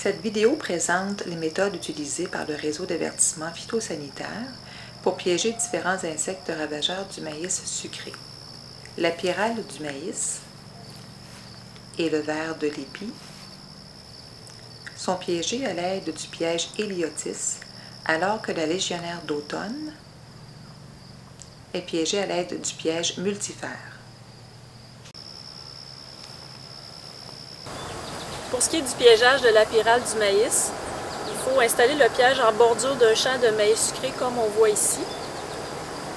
Cette vidéo présente les méthodes utilisées par le réseau d'avertissement phytosanitaire pour piéger différents insectes ravageurs du maïs sucré. La pyrale du maïs et le ver de l'épi sont piégés à l'aide du piège Héliotis, alors que la légionnaire d'automne est piégée à l'aide du piège multifère. Pour ce qui est du piégeage de la pyrale du maïs, il faut installer le piège en bordure d'un champ de maïs sucré comme on voit ici.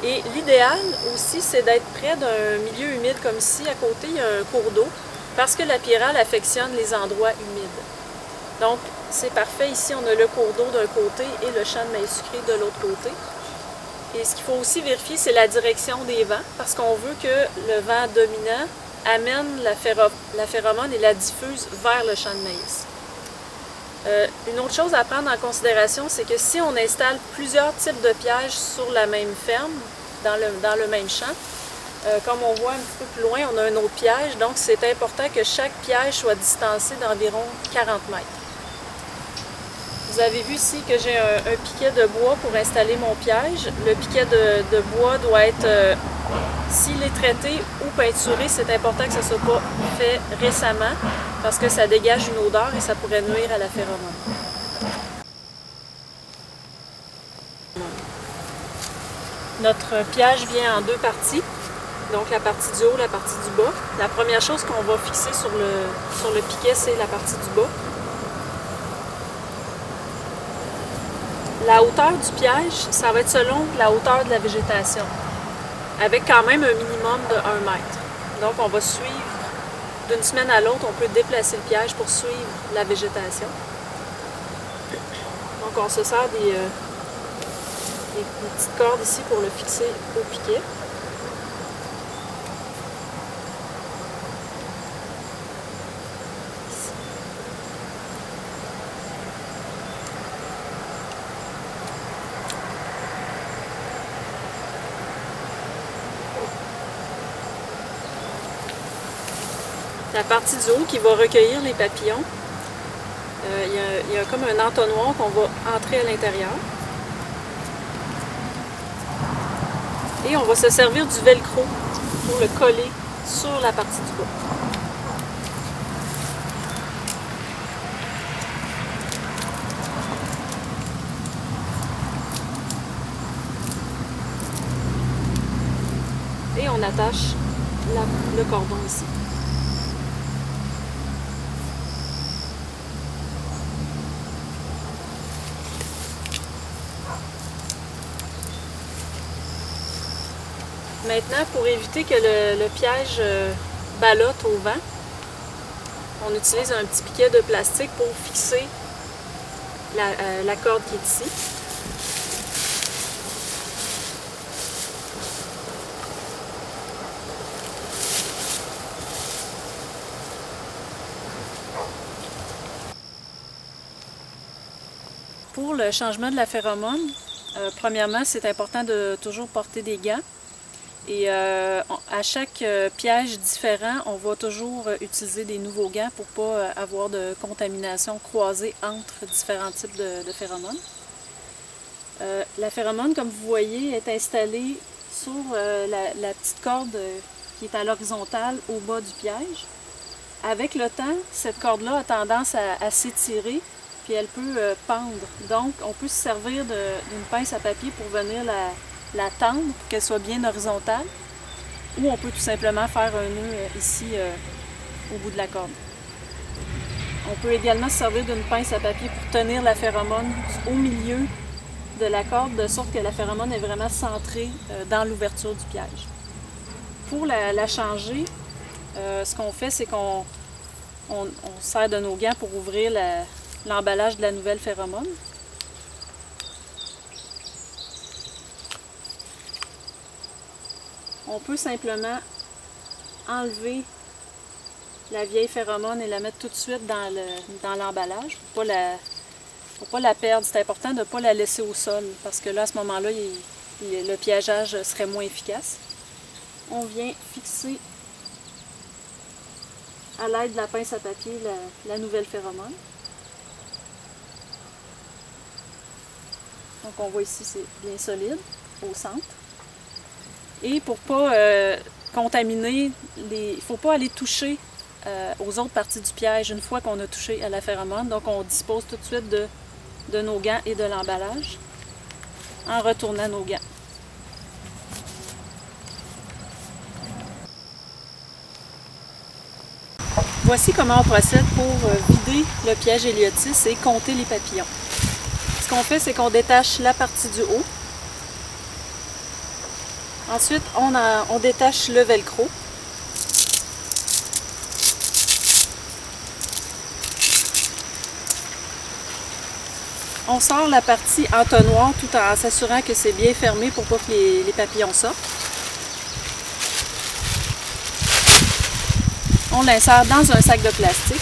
Et l'idéal aussi, c'est d'être près d'un milieu humide comme ici. À côté, il y a un cours d'eau parce que la pyrale affectionne les endroits humides. Donc, c'est parfait. Ici, on a le cours d'eau d'un côté et le champ de maïs sucré de l'autre côté. Et ce qu'il faut aussi vérifier, c'est la direction des vents parce qu'on veut que le vent dominant amène la phéromone et la diffuse vers le champ de maïs. Une autre chose à prendre en considération, c'est que si on installe plusieurs types de pièges sur la même ferme, dans le même champ, comme on voit un petit peu plus loin, on a un autre piège, donc c'est important que chaque piège soit distancé d'environ 40 mètres. Vous avez vu ici que j'ai un piquet de bois pour installer mon piège. Le piquet de bois doit être, s'il est traité ou peinturé, c'est important que ça ne soit pas fait récemment parce que ça dégage une odeur et ça pourrait nuire à la phéromone. Notre piège vient en deux parties, donc la partie du haut et la partie du bas. La première chose qu'on va fixer sur le piquet, c'est la partie du bas. La hauteur du piège, ça va être selon la hauteur de la végétation, avec quand même un minimum de 1 mètre. Donc on va suivre, d'une semaine à l'autre, on peut déplacer le piège pour suivre la végétation. Donc on se sert des petites cordes ici pour le fixer au piquet. La partie du haut qui va recueillir les papillons, il y a comme un entonnoir qu'on va entrer à l'intérieur. Et on va se servir du velcro pour le coller sur la partie du bas. Et on attache le cordon ici. Maintenant, pour éviter que le piège ballotte au vent, on utilise un petit piquet de plastique pour fixer la corde qui est ici. Pour le changement de la phéromone, premièrement, c'est important de toujours porter des gants. Et à chaque piège différent, on va toujours utiliser des nouveaux gants pour ne pas avoir de contamination croisée entre différents types de phéromones. La phéromone, comme vous voyez, est installée sur la petite corde qui est à l'horizontale au bas du piège. Avec le temps, cette corde-là a tendance à s'étirer, puis elle peut pendre. Donc, on peut se servir d'une pince à papier pour venir la tendre pour qu'elle soit bien horizontale, ou on peut tout simplement faire un nœud ici au bout de la corde. On peut également se servir d'une pince à papier pour tenir la phéromone au milieu de la corde, de sorte que la phéromone est vraiment centrée dans l'ouverture du piège. Pour la changer, ce qu'on fait, c'est qu'on sert de nos gants pour ouvrir l'emballage de la nouvelle phéromone. On peut simplement enlever la vieille phéromone et la mettre tout de suite dans l'emballage pour ne pas la perdre. C'est important de ne pas la laisser au sol parce que là, à ce moment-là, le piégeage serait moins efficace. On vient fixer à l'aide de la pince à papier la nouvelle phéromone. Donc on voit ici, c'est bien solide au centre. Et pour ne pas contaminer, il ne faut pas aller toucher aux autres parties du piège une fois qu'on a touché à la phéromone. Donc on dispose tout de suite de nos gants et de l'emballage en retournant nos gants. Voici comment on procède pour vider le piège héliotis et compter les papillons. Ce qu'on fait, c'est qu'on détache la partie du haut. Ensuite, on détache le velcro. On sort la partie entonnoir tout en s'assurant que c'est bien fermé pour pas que les papillons sortent. On l'insère dans un sac de plastique.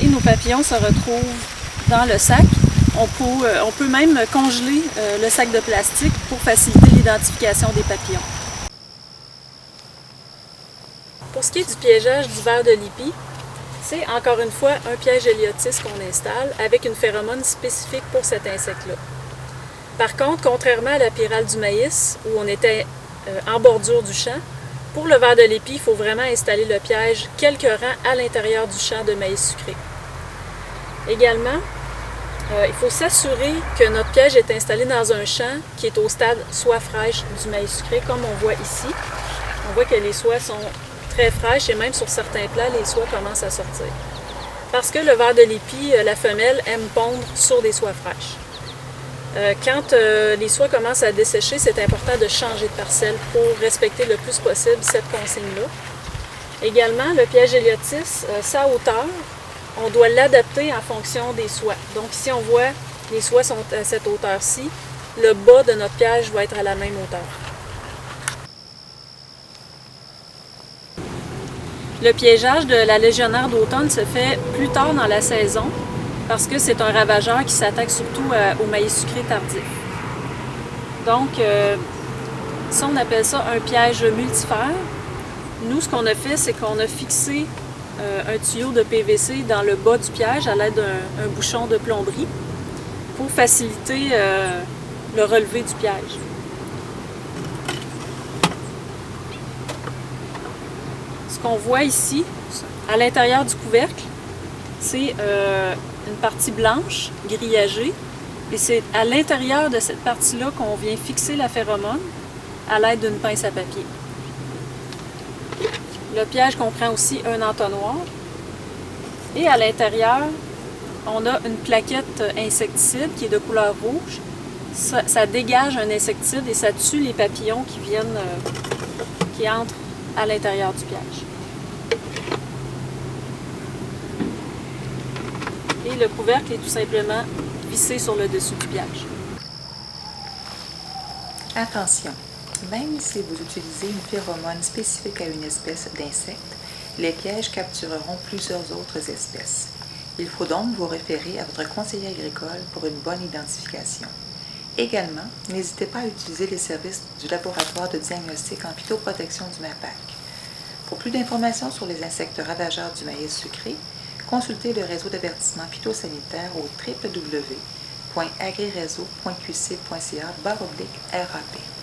Et nos papillons se retrouvent dans le sac. On peut même congeler le sac de plastique pour faciliter l'identification des papillons. Pour ce qui est du piégeage du ver de Lipi, c'est encore une fois un piège héliotis qu'on installe avec une phéromone spécifique pour cet insecte-là. Par contre, contrairement à la pyrale du maïs, où on était en bordure du champ, pour le ver de Lipi, il faut vraiment installer le piège quelques rangs à l'intérieur du champ de maïs sucré. Également, il faut s'assurer que notre piège est installé dans un champ qui est au stade soie fraîche du maïs sucré, comme on voit ici. On voit que les soies sont très fraîches et même sur certains plats, les soies commencent à sortir. Parce que le ver de Lipi, la femelle, aime pondre sur des soies fraîches. Quand les soies commencent à dessécher, c'est important de changer de parcelle pour respecter le plus possible cette consigne-là. Également, le piège héliotis, sa hauteur, on doit l'adapter en fonction des soies. Donc ici, on voit les soies sont à cette hauteur-ci, le bas de notre piège va être à la même hauteur. Le piégeage de la légionnaire d'automne se fait plus tard dans la saison parce que c'est un ravageur qui s'attaque surtout au maïs sucré tardif. Donc, ça, on appelle ça un piège multifère. Nous, ce qu'on a fait, c'est qu'on a fixé un tuyau de PVC dans le bas du piège à l'aide d'un bouchon de plomberie pour faciliter le relevé du piège. Ce qu'on voit ici, à l'intérieur du couvercle, c'est une partie blanche, grillagée, et c'est à l'intérieur de cette partie-là qu'on vient fixer la phéromone à l'aide d'une pince à papier. Le piège comprend aussi un entonnoir, et à l'intérieur, on a une plaquette insecticide qui est de couleur rouge. Ça dégage un insecticide et ça tue les papillons qui entrent à l'intérieur du piège. Et le couvercle est tout simplement vissé sur le dessus du piège. Attention, même si vous utilisez une phéromone spécifique à une espèce d'insecte, les pièges captureront plusieurs autres espèces. Il faut donc vous référer à votre conseiller agricole pour une bonne identification. Également, n'hésitez pas à utiliser les services du laboratoire de diagnostic en phytoprotection du MAPAC. Pour plus d'informations sur les insectes ravageurs du maïs sucré, consultez le réseau d'avertissement phytosanitaire au www.agrireseau.qc.ca/RAP.